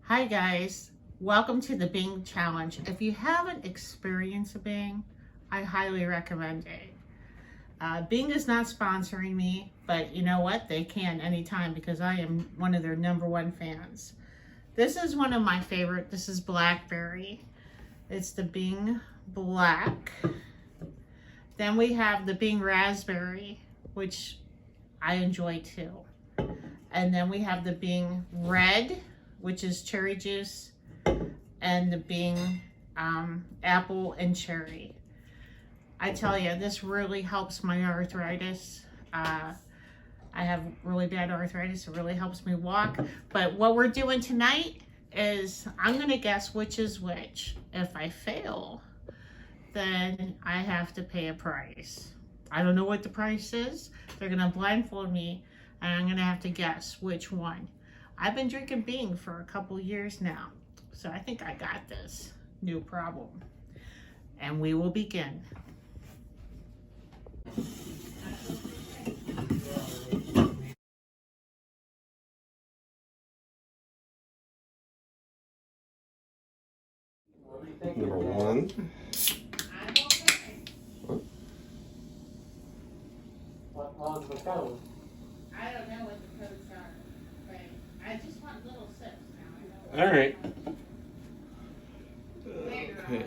Hi guys, welcome to the Bing Challenge. If you haven't experienced a Bing, I highly recommend it. Bing is not sponsoring me, but you know what? They can anytime because I am one of their #1 fans. This is one of my favorite. This is Blackberry. It's the Bing Black. Then we have the Bing Raspberry, which I enjoy too. And then we have the Bing Red, which is cherry juice, and the Bing apple and cherry. I tell you, this really helps my arthritis. I have really bad arthritis. It really helps me walk. But what we're doing tonight is I'm going to guess which is which. If I fail, then I have to pay a price. I don't know what the price is. They're going to blindfold me, and I'm going to have to guess which one. I've been drinking Bing for a couple years now, so I think I got this. No problem. And we will begin. Number one. I'm okay. What was the code? I don't know what the codes are, but I just want little sips now. I know. All right. Bigger, Okay.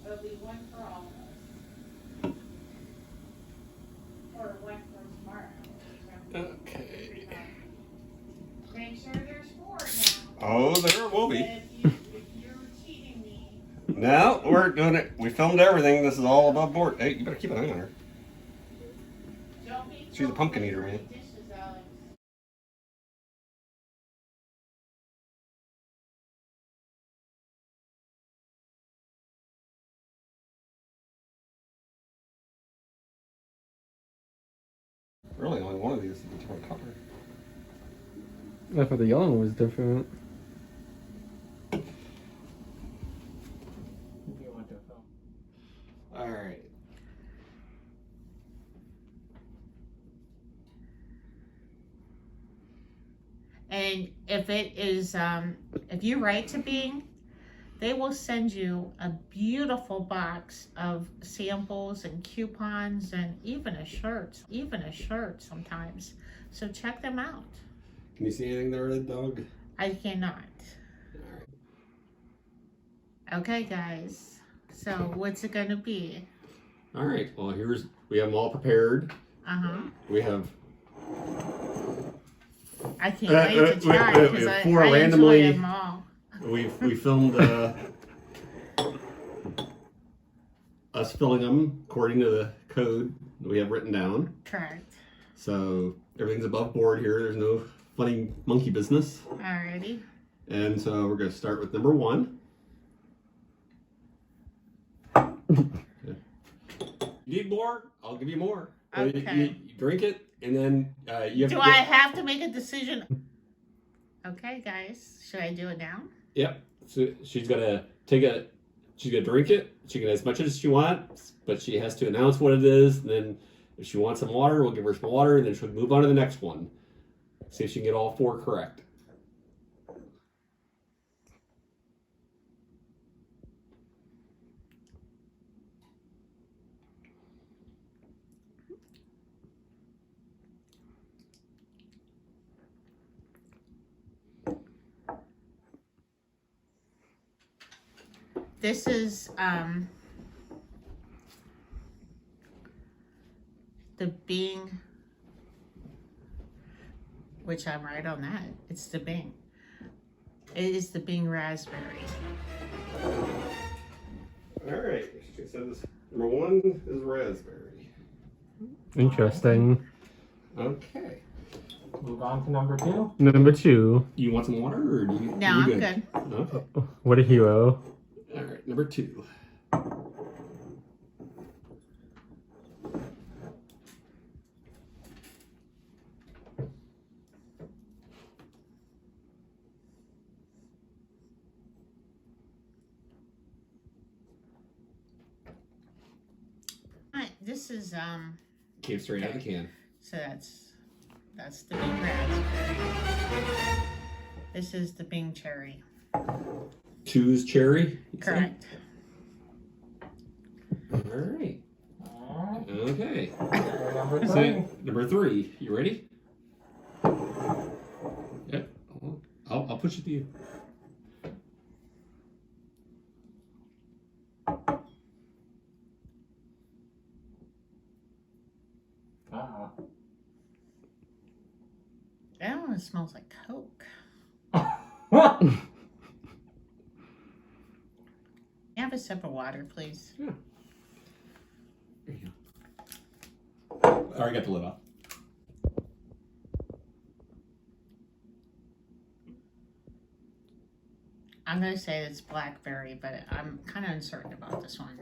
It'll be one for all of us. Or one for tomorrow. Okay. Make sure there's 4 now. Oh, there will be. If you're cheating me. No, we're doing it. We filmed everything. This is all above board. Hey, you better keep an eye on her. Don't be She's a pumpkin eater, man. dishes, Alex. Really, only one of these is a different color. I thought the yellow one was different. All right. And if it is, if you write to Bing, they will send you a beautiful box of samples and coupons and even a shirt sometimes. So check them out. Can you see anything there, Red Dog? I cannot. Okay, guys. So what's it gonna be? All right. Well, we have them all prepared. We have. I can't wait to try we because have 4 I randomly. enjoy them all. We filmed us filling them according to the code that we have written down. Correct. So everything's above board here. There's no funny monkey business. Alrighty. And so we're going to start with number 1. You need more? I'll give you more. Okay. You drink it, and then you have Do to. I have to make a decision? Okay, guys. Should I do it now? Yep. So she's gonna take it. She's gonna drink it. She can as much as she wants, but she has to announce what it is. And then, if she wants some water, we'll give her some water, and then she'll move on to the next one. See if she can get all 4 correct. This is the Bing, which I'm right on that. It's the Bing. It is the Bing Raspberry. All right. She says number 1 is raspberry. Interesting. Okay. Move on to number 2. Number 2. You want some water, or do you? No, are you I'm good. Okay. What a hero. All right. Number 2. this is Came straight out of the can. So that's the Bing raspberry. This is the Bing cherry. 2's cherry. Correct. All right. Okay. Number So, 3. number 3. You ready? Yep. I'll push it to you. That one smells like Coke. Have a sip of water, please. Yeah. There you go. I already got the lid off. I'm gonna say it's blackberry, but I'm kind of uncertain about this one.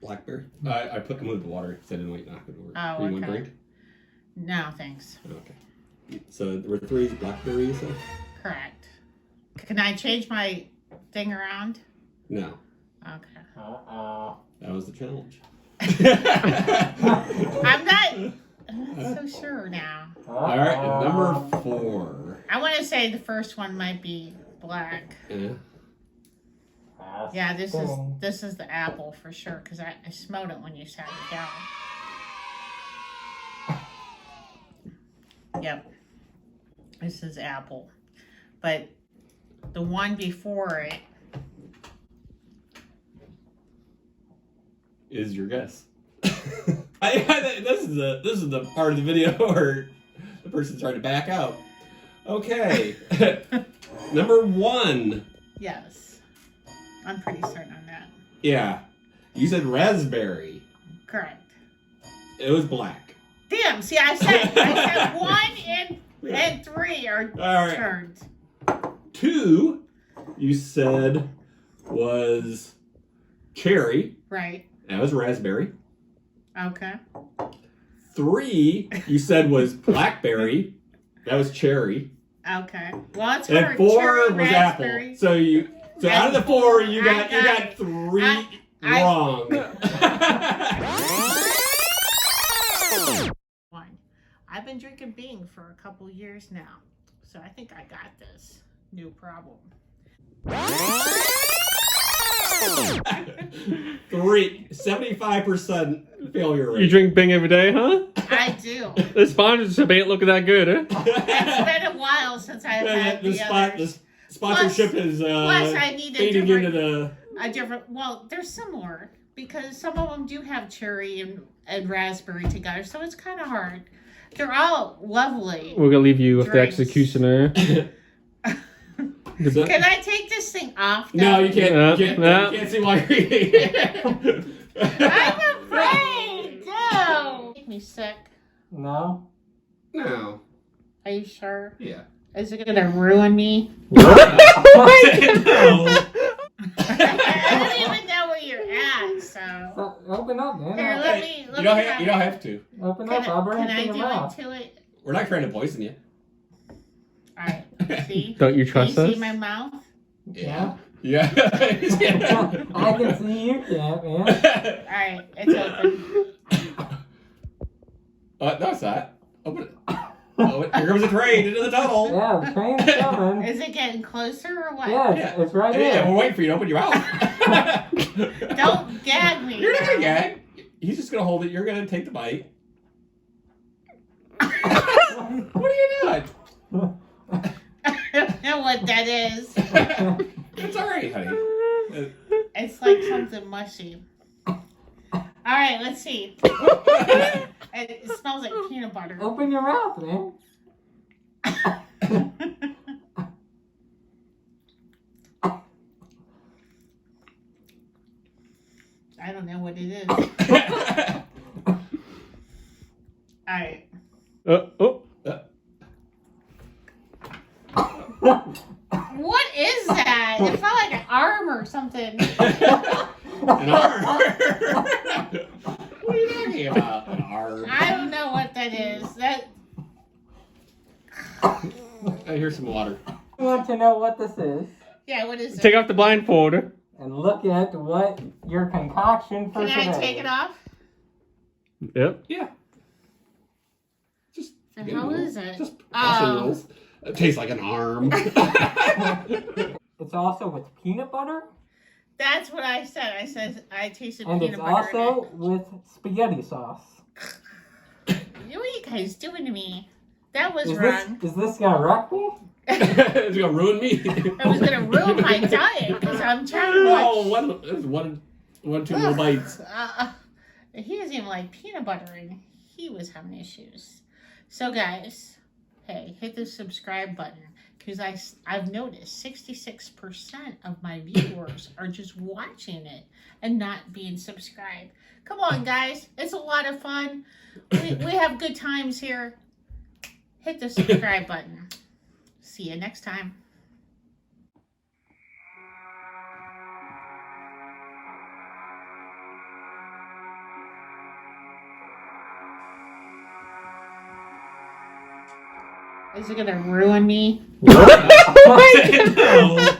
Blackberry. I put them with the water because I didn't want you to knock it over. Oh, Do you want a okay. drink? No, thanks. Okay. So number 3 is blackberry, you said? Correct. Can I change my thing around? No. Okay. That was the challenge. I'm not so sure now. All right, number 4. I want to say the first one might be black. Yeah. Yeah, this is the apple for sure because I smelled it when you sat it down. Yep, this is apple, but the one before it Is your guess? This is the part of the video where the person's trying to back out. Okay. Number 1. yes, I'm pretty certain on that. Yeah. You said raspberry. Correct. It was black. Damn, see, I said 1 and 3 are All right. turned. 2, you said was cherry. Right. That was raspberry. Okay. 3, you said was blackberry. That was cherry. Okay. Well, it's And hard. 4 Cherry, was raspberry. apple. So out of the 4, you got 3 wrong. One. I've been drinking Bing for a couple years now, so I think I got this. No problem. 75% failure rate. You drink Bing every day, huh? I do. The sponsorship ain't looking that good, huh? It's been a while since I've had the others. The sponsorship is Plus, I need fading into a different. Well, they're similar because some of them do have cherry and raspberry together, so it's kind of hard. They're all lovely. We're gonna leave you with Drinks. the executioner. Can I take this thing off No, now? you can't. You can't see why you're eating it. I'm afraid. No. Make me sick. No. No. Are you sure? Yeah. Is it gonna ruin me? No. I don't even know where you're at, so. Open up, man. Here, let me You don't have to. Open up. I'll bring Can it to I your do mouth. it to it? We're not trying to poison you. Alright, see? Don't you trust Can you us? see my mouth? Yeah. Yeah. I can see you can't, man. Alright, it's open. No, it's not. Open it. Oh, here comes the train into the tunnel. Yeah, the train's coming. Is it getting closer or what? Yeah, it's right Yeah, here. we're waiting for you to open your mouth. Don't gag me. You're not gonna gag. He's just gonna hold it. You're gonna take the bite. What are you doing? I don't know what that is. It's alright, honey. It's like something mushy. Alright, let's see. It smells like peanut butter. Open your mouth, man. I don't know what it is. Alright. Oh. What is that? It felt like an arm or something. An arm. What are you talking about? An arm. I don't know what that is. That Here's some water. I want to know what this is yeah, what is it? Take off the blindfold. and look at what your concoction for Can today. I take it off? Yeah. Can I take it off? Yeah. Yep. Yeah. Just The good hell noodles. is it? Just pasta Oh. noodles. It tastes like an arm. It's also with peanut butter, That's what I said. I said I tasted and peanut it's butter. also with spaghetti sauce. What are you guys doing to me? That was Is wrong. this gonna wreck me? It's gonna ruin me. It was gonna ruin my diet because I'm trying to Oh, watch. one, two little bites. He doesn't even like peanut butter, and he was having issues. So, guys, hey, hit the subscribe button because I've noticed 66% of my viewers are just watching it and not being subscribed. Come on, guys, it's a lot of fun. We have good times here. Hit the subscribe button. See you next time. Is it gonna ruin me? No.